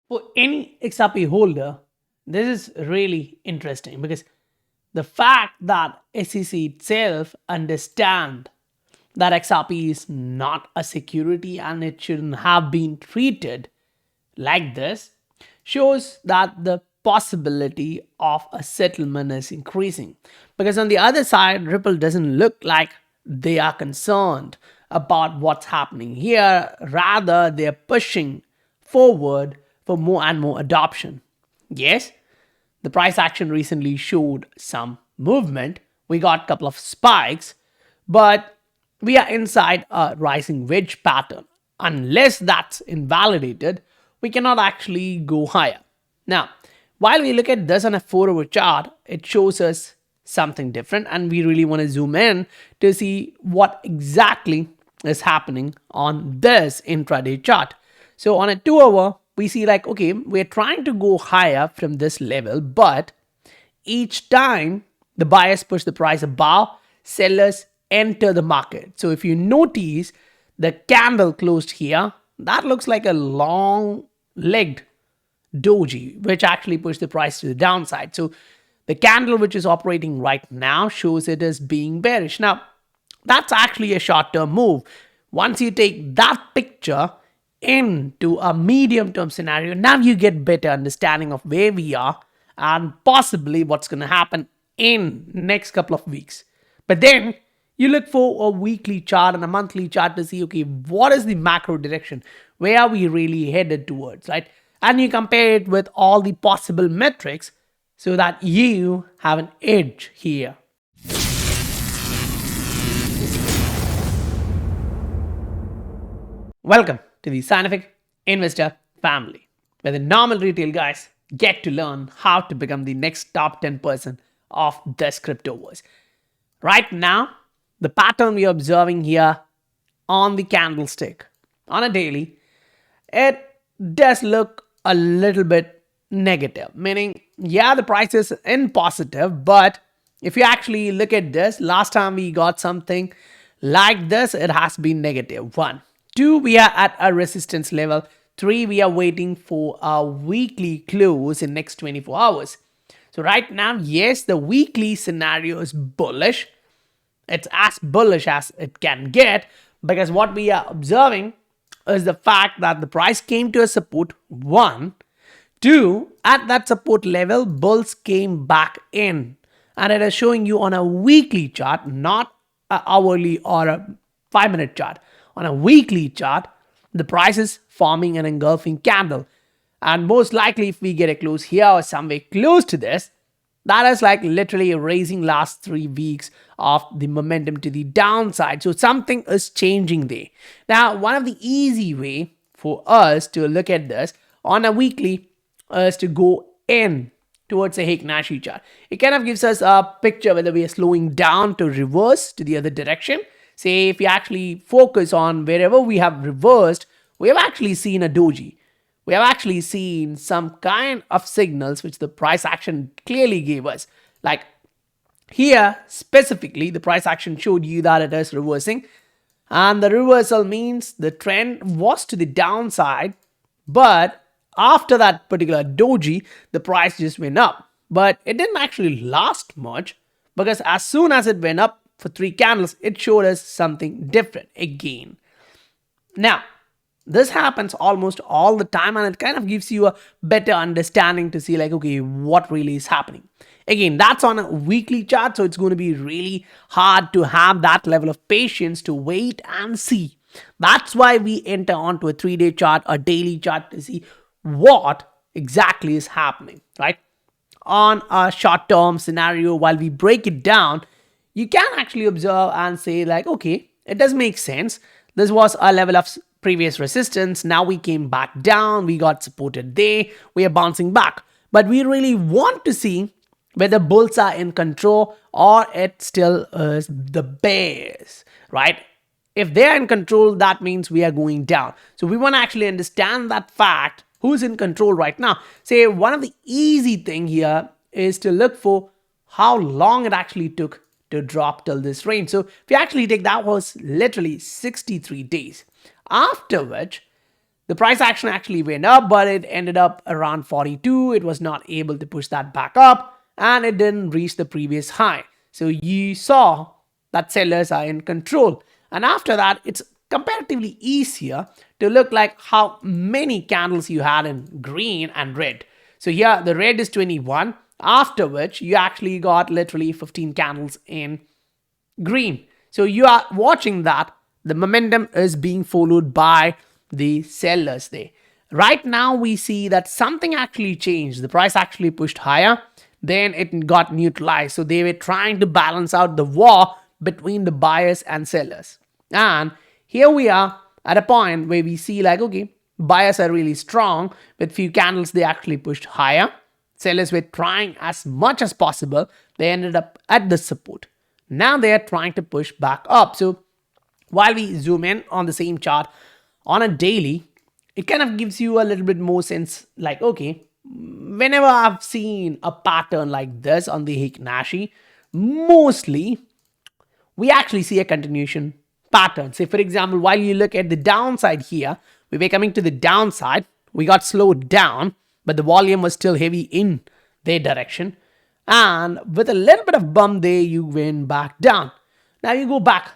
For any XRP holder, this is really interesting because the fact that SEC itself understand that XRP is not a security and it shouldn't have been treated like this shows that the possibility of a settlement is increasing. Because on the other side, Ripple doesn't look like they are concerned about what's happening here. Rather, they're pushing forward for more and more adoption. Yes, the price action recently showed some movement. We got a couple of spikes, but we are inside a rising wedge pattern. Unless that's invalidated, we cannot actually go higher. Now, while we look at this on a 4-hour chart, it shows us something different, and we really want to zoom in to see what exactly is happening on this intraday chart. So on a 2-hour, we see like, okay, we're trying to go higher from this level, but each time the buyers push the price above, sellers enter the market. So if you notice, the candle closed here, that looks like a long legged doji, which actually pushed the price to the downside. So the candle which is operating right now shows it as being bearish. Now, that's actually a short-term move. Once you take that picture into a medium-term scenario, now you get better understanding of where we are and possibly what's going to happen in next couple of weeks. But then you look for a weekly chart and a monthly chart to see, okay, what is the macro direction? Where are we really headed towards, right? And you compare it with all the possible metrics so that you have an edge here. Welcome to the Scientific Investor family, where the normal retail guys get to learn how to become the next top 10% of this cryptoverse. Right now, the pattern we are observing here on the candlestick on a daily, it does look a little bit negative, meaning, yeah, the price is in positive, but if you actually look at this, last time we got something like this, it has been negative. 1. 2, we are at a resistance level. 3, we are waiting for a weekly close in next 24 hours. So right now, yes, the weekly scenario is bullish. It's as bullish as it can get, because what we are observing is the fact that the price came to a support. 1. 2, at that support level, bulls came back in. And it is showing you on a weekly chart, not an hourly or a 5-minute chart. On a weekly chart, the price is forming an engulfing candle. And most likely, if we get a close here or somewhere close to this, that is like literally erasing last 3 weeks of the momentum to the downside. So something is changing there. Now, one of the easy way for us to look at this on a weekly is to go in towards a Heikin chart. It kind of gives us a picture whether we are slowing down to reverse to the other direction. Say if you actually focus on wherever we have reversed, we have actually seen a doji. We have actually seen some kind of signals which the price action clearly gave us. Like here, specifically, the price action showed you that it is reversing. And the reversal means the trend was to the downside. But after that particular doji, the price just went up. But it didn't actually last much, because as soon as it went up for 3 candles, it showed us something different again. Now, this happens almost all the time, and it kind of gives you a better understanding to see like, okay, what really is happening. Again, that's on a weekly chart, so it's going to be really hard to have that level of patience to wait and see. That's why we enter onto a 3-day chart, a daily chart, to see what exactly is happening, right? On a short-term scenario, while we break it down, you can actually observe and say like, okay, it does make sense. This was a level of previous resistance. Now we came back down. We got supported there. We are bouncing back. But we really want to see whether bulls are in control or it still is the bears, right? If they're in control, that means we are going down. So we want to actually understand that fact. Who's in control right now? Say one of the easy thing here is to look for how long it actually took to drop till this range. So if you actually take that, was literally 63 days. After which The price action actually went up, but it ended up around 42. It was not able to push that back up, and it didn't reach the previous high. So you saw that sellers are in control. And after that, it's comparatively easier to look like how many candles you had in green and red. So here the red is 21, after which you actually got literally 15 candles in green. So you are watching that the momentum is being followed by the sellers there. Right now we see that something actually changed. The price actually pushed higher, then it got neutralized. So they were trying to balance out the war between the buyers and sellers. And here we are at a point where we see like, okay, buyers are really strong. With few candles, they actually pushed higher. Sellers were trying as much as possible. They ended up at the support. Now they are trying to push back up. So while we zoom in on the same chart on a daily, it kind of gives you a little bit more sense like, okay, whenever I've seen a pattern like this on the Hiknashi, mostly we actually see a continuation pattern. Say, for example, while you look at the downside here, we were coming to the downside, we got slowed down, but the volume was still heavy in their direction. And with a little bit of bump there, you went back down. Now you go back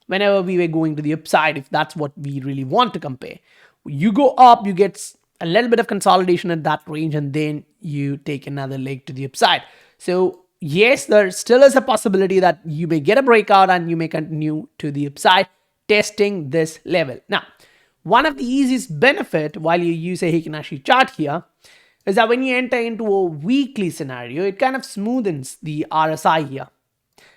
whenever we were going to the upside, if that's what we really want to compare. You go up, you get a little bit of consolidation at that range, and then you take another leg to the upside. So yes, there still is a possibility that you may get a breakout and you may continue to the upside, testing this level. Now, one of the easiest benefit while you use a Hiknashi chart here is that when you enter into a weekly scenario, it kind of smoothens the RSI here.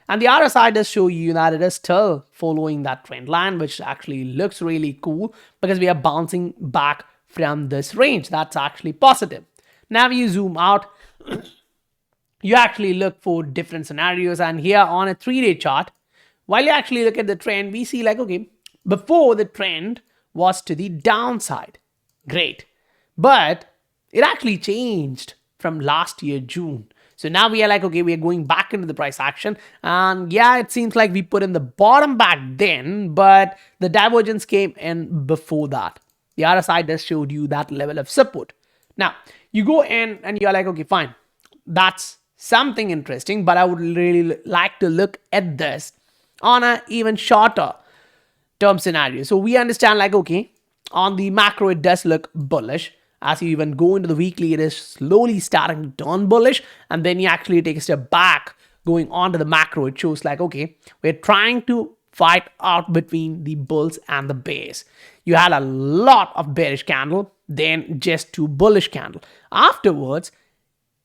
And the RSI does show you that it is still following that trend line, which actually looks really cool because we are bouncing back from this range. That's actually positive. Now you zoom out, you actually look for different scenarios. And here on a 3-day chart, while you actually look at the trend, we see like, okay, before the trend was to the downside. Great. But it actually changed from last year, June. So now we are like, okay, we are going back into the price action. And yeah, it seems like we put in the bottom back then, but the divergence came in before that. The RSI just showed you that level of support. Now, you go in and you're like, okay, fine. That's something interesting, but I would really like to look at this on an even shorter term scenario. So we understand like, okay, on the macro, it does look bullish. As you even go into the weekly, it is slowly starting to turn bullish. And then you actually take a step back going on to the macro. It shows like, okay, we're trying to fight out between the bulls and the bears. You had a lot of bearish candle, then just 2 bullish candle. Afterwards,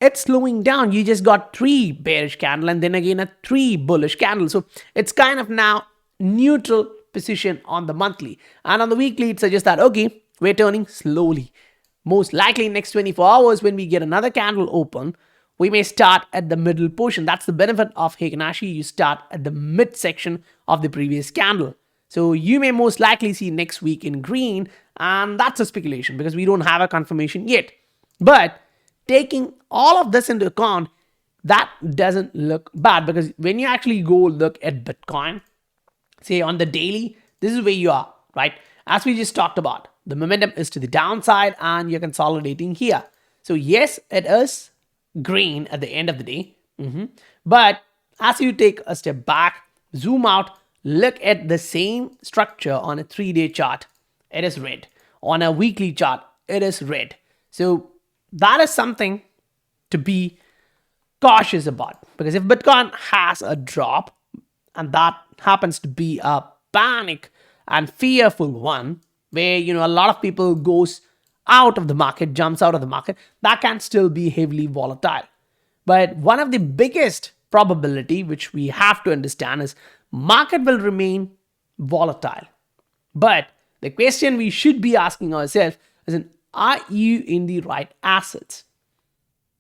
it's slowing down. You just got 3 bearish candle and then again a 3 bullish candle. So it's kind of now neutral position on the monthly. And on the weekly, it suggests that, okay, we're turning slowly. Most likely next 24 hours when we get another candle open, we may start at the middle portion. That's the benefit of Hiknashi. You start at the mid section of the previous candle. So you may most likely see next week in green, and that's a speculation because we don't have a confirmation yet. But taking all of this into account, that doesn't look bad because when you actually go look at Bitcoin, say on the daily, this is where you are, right? As we just talked about, the momentum is to the downside and you're consolidating here. So yes, it is green at the end of the day. But as you take a step back, zoom out, look at the same structure on a 3-day chart, it is red. On a weekly chart, it is red. So that is something to be cautious about because if Bitcoin has a drop and that happens to be a panic and fearful one, where, a lot of people goes out of the market, jumps out of the market, that can still be heavily volatile. But one of the biggest probability, which we have to understand, is market will remain volatile. But the question we should be asking ourselves is, are you in the right assets?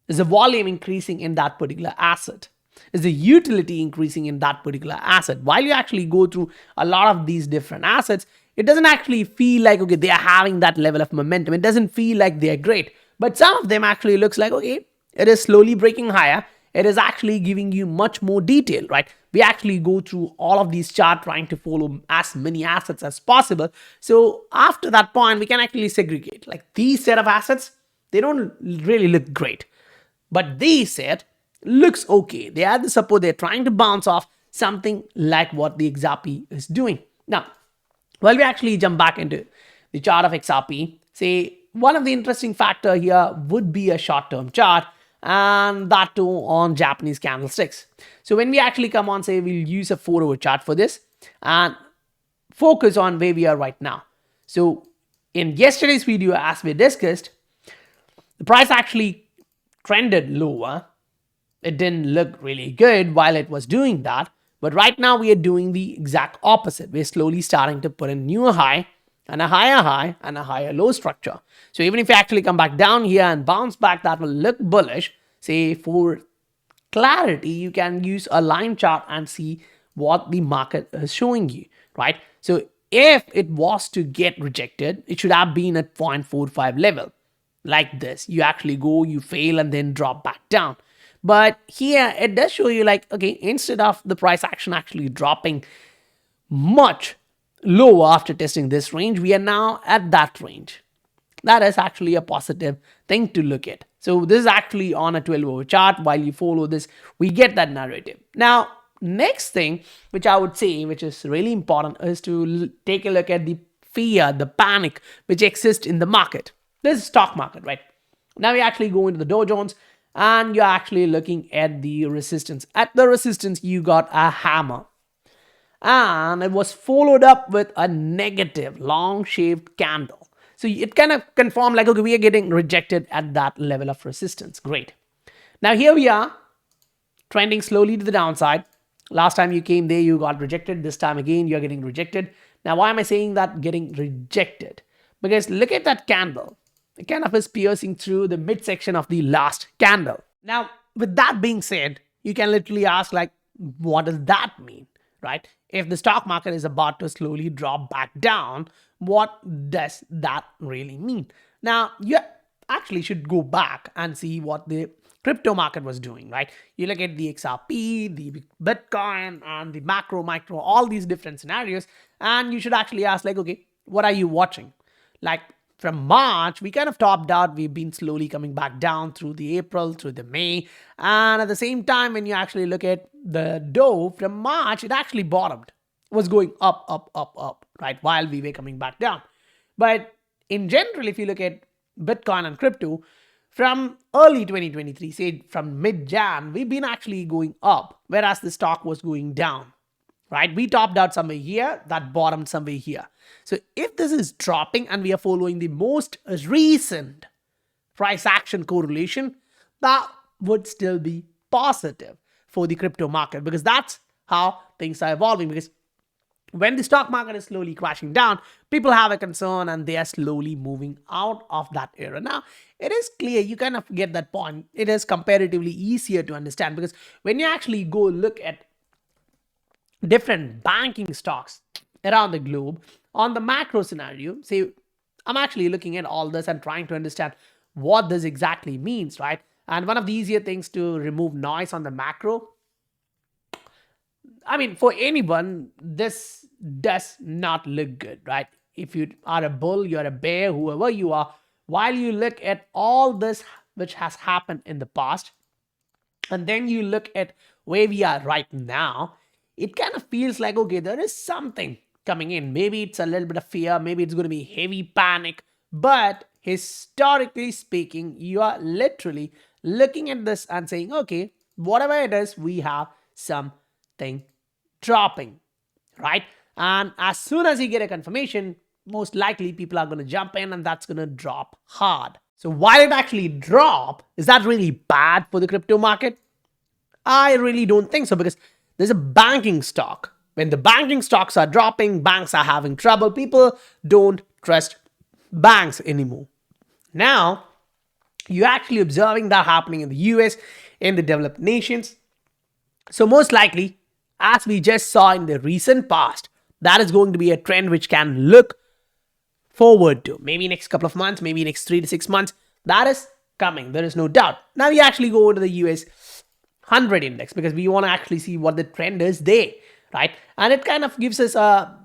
Is the volume increasing in that particular asset? Is the utility increasing in that particular asset? While you actually go through a lot of these different assets, it doesn't actually feel like, okay, they are having that level of momentum. It doesn't feel like they are great. But some of them actually looks like, okay, it is slowly breaking higher. it is actually giving you much more detail, right? We actually go through all of these charts trying to follow as many assets as possible. So after that point, we can actually segregate. Like these set of assets, they don't really look great. But these set looks okay. They are the support. They're trying to bounce off something like what the XRP is doing. Now, while we actually jump back into the chart of XRP, say one of the interesting factor here would be a short-term chart, and that too on Japanese candlesticks. So when we actually come on, say we'll use a 4-hour chart for this and focus on where we are right now. So in yesterday's video, as we discussed, the price actually trended lower. It didn't look really good while it was doing that. But right now we are doing the exact opposite. We're slowly starting to put a newer high and a higher low structure. So even if you actually come back down here and bounce back, that will look bullish. Say for clarity, you can use a line chart and see what the market is showing you, right? So if it was to get rejected, it should have been at 0.45 level. Like this, you actually go, you fail and then drop back down. But here it does show you like, okay, instead of the price action actually dropping much lower after testing this range, we are now at that range. That is actually a positive thing to look at. So this is actually on a 12-hour chart. While you follow this, we get that narrative. Now, next thing, which I would say, which is really important, is to take a look at the fear, the panic, which exists in the market. This is stock market, right? Now we actually go into the Dow Jones and you're actually looking at the resistance. At the resistance, you got a hammer. And it was followed up with a negative long-shaped candle. So it kind of confirmed like, okay, we are getting rejected at that level of resistance. Great. Now here we are, trending slowly to the downside. Last time you came there, you got rejected. This time again, you're getting rejected. Now, why am I saying that getting rejected? Because look at that candle. It kind of is piercing through the midsection of the last candle. Now, with that being said, you can literally ask like, what does that mean, right? If the stock market is about to slowly drop back down, what does that really mean? Now, you actually should go back and see what the crypto market was doing, right? You look at the XRP, the Bitcoin, and the macro, micro, all these different scenarios, and you should actually ask like, okay, what are you watching? Like from March, we kind of topped out. We've been slowly coming back down through the April, through the May. And at the same time, when you actually look at the Dow from March, it actually bottomed. It was going up, right? While we were coming back down. But in general, if you look at Bitcoin and crypto, from early 2023, say from mid-Jan, we've been actually going up, whereas the stock was going down. Right? We topped out somewhere here, that bottomed somewhere here. So if this is dropping and we are following the most recent price action correlation, that would still be positive for the crypto market because that's how things are evolving. Because when the stock market is slowly crashing down, people have a concern and they are slowly moving out of that era. Now, it is clear, you kind of get that point. It is comparatively easier to understand because when you actually go look at different banking stocks around the globe on the macro scenario, say I'm actually looking at all this and trying to understand what this exactly means, right? And one of the easier things to remove noise on the macro, I mean, for anyone, this does not look good, right? If you are a bull, you're a bear, whoever you are, while you look at all this which has happened in the past, and then you look at where we are right now, it kind of feels like, okay, there is something coming in. Maybe it's a little bit of fear. Maybe it's going to be heavy panic. But historically speaking, you are literally looking at this and saying, okay, whatever it is, we have something dropping, right? And as soon as you get a confirmation, most likely people are going to jump in and that's going to drop hard. So while it actually drop, is that really bad for the crypto market? I really don't think so because there's a banking stock. When the banking stocks are dropping, banks are having trouble. People don't trust banks anymore. Now, you're actually observing that happening in the US, in the developed nations. So most likely, as we just saw in the recent past, that is going to be a trend which can look forward to. Maybe next couple of months, maybe next 3 to 6 months. That is coming. There is no doubt. Now, we actually go into the US. 100 index because we want to actually see what the trend is there, right? And it kind of gives us a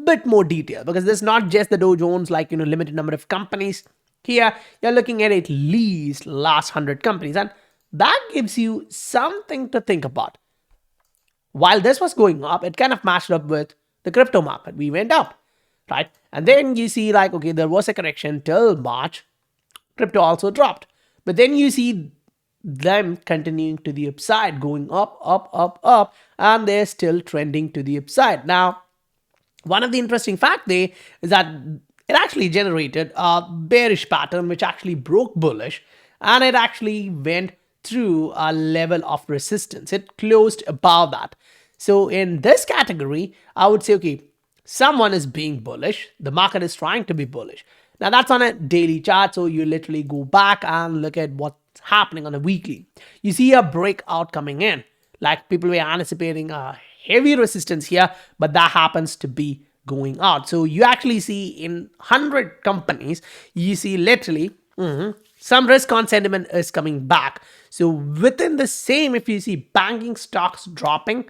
bit more detail because there's not just the Dow Jones, like, limited number of companies. Here, you're looking at least last 100 companies, and that gives you something to think about. While this was going up, it kind of matched up with the crypto market. We went up, right? And then you see, like, okay, there was a correction till March. Crypto also dropped. But then you see them continuing to the upside, going up, up, up, up, and they're still trending to the upside. Now, one of the interesting fact there is that it actually generated a bearish pattern which actually broke bullish, and it actually went through a level of resistance. It closed above that. So in this category, I would say, okay, someone is being bullish. The market is trying to be bullish. Now that's on a daily chart. So you literally go back and look at what's happening on a weekly. You see a breakout coming in. Like people were anticipating a heavy resistance here, but that happens to be going out. So you actually see in 100 companies, you see literally some risk on sentiment is coming back. So within the same, if you see banking stocks dropping,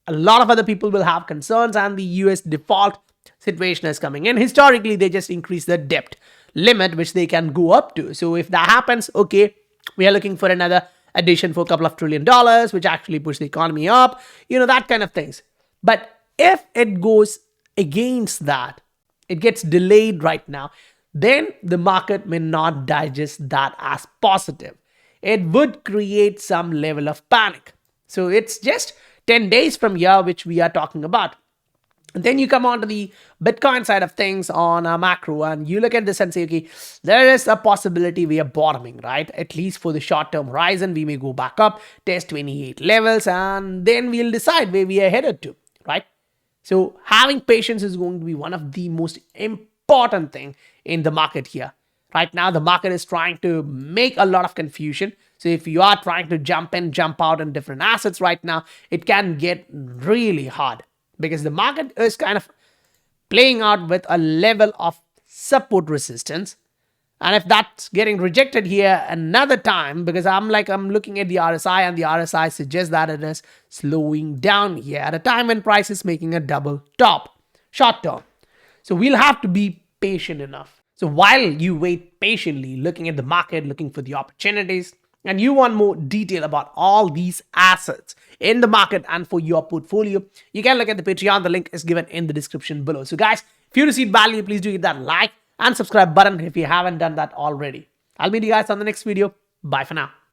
a lot of other people will have concerns, and the US default situation is coming in. Historically, they just increase the debt limit, which they can go up to. So if that happens, okay, we are looking for another addition for a couple of $1 trillion, which actually push the economy up, that kind of things. But if it goes against that, it gets delayed right now, then the market may not digest that as positive. It would create some level of panic. So it's just 10 days from here, which we are talking about. And then you come on to the Bitcoin side of things on a macro, and you look at this and say, okay, there is a possibility we are bottoming, right? At least for the short-term horizon, we may go back up, test 28 levels, and then we'll decide where we are headed to, right? So having patience is going to be one of the most important thing in the market here. Right now, the market is trying to make a lot of confusion. So if you are trying to jump in, jump out in different assets right now, it can get really hard because the market is kind of playing out with a level of support resistance. And if that's getting rejected here another time, because I'm looking at the RSI, and the RSI suggests that it is slowing down here at a time when price is making a double top, short term. So we'll have to be patient enough. So while you wait patiently, looking at the market, looking for the opportunities, and you want more detail about all these assets in the market and for your portfolio, you can look at the Patreon. The link is given in the description below. So guys, if you received value, please do hit that like and subscribe button if you haven't done that already. I'll meet you guys on the next video. Bye for now.